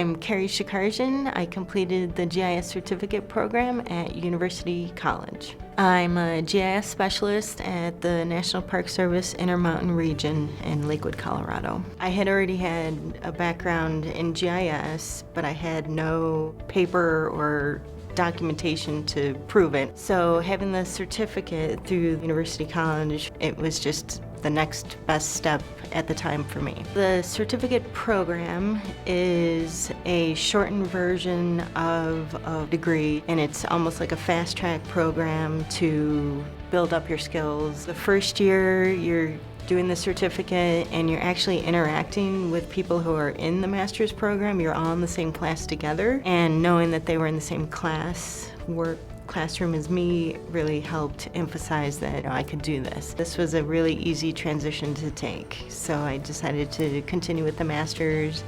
I'm Carrie Shakarjian. I completed the GIS certificate program at University College. I'm a GIS specialist at the National Park Service Intermountain Region in Lakewood, Colorado. I had already had a background in GIS, but I had no paper or documentation to prove it. So having the certificate through University College, it was just the next best step at the time for me. The certificate program is a shortened version of a degree, and it's almost like a fast track program to build up your skills. The first year you're doing the certificate and you're actually interacting with people who are in the master's program. You're all in the same class together, and knowing that they were in the same classroom as me really helped emphasize that I could do this. This was a really easy transition to take, so I decided to continue with the master's,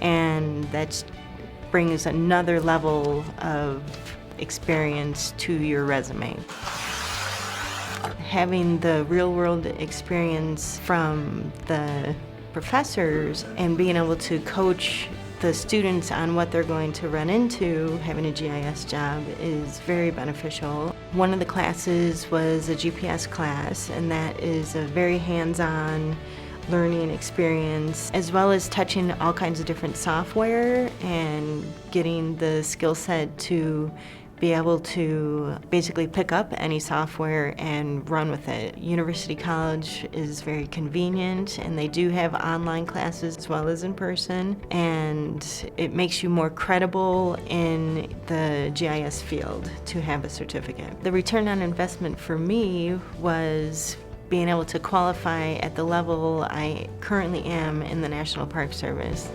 and that brings another level of experience to your resume. Having the real-world experience from the professors and being able to coach the students on what they're going to run into having a GIS job is very beneficial. One of the classes was a GPS class, and that is a very hands-on learning experience, as well as touching all kinds of different software and getting the skill set to be able to basically pick up any software and run with it. University College is very convenient, and they do have online classes as well as in person, and it makes you more credible in the GIS field to have a certificate. The return on investment for me was being able to qualify at the level I currently am in the National Park Service.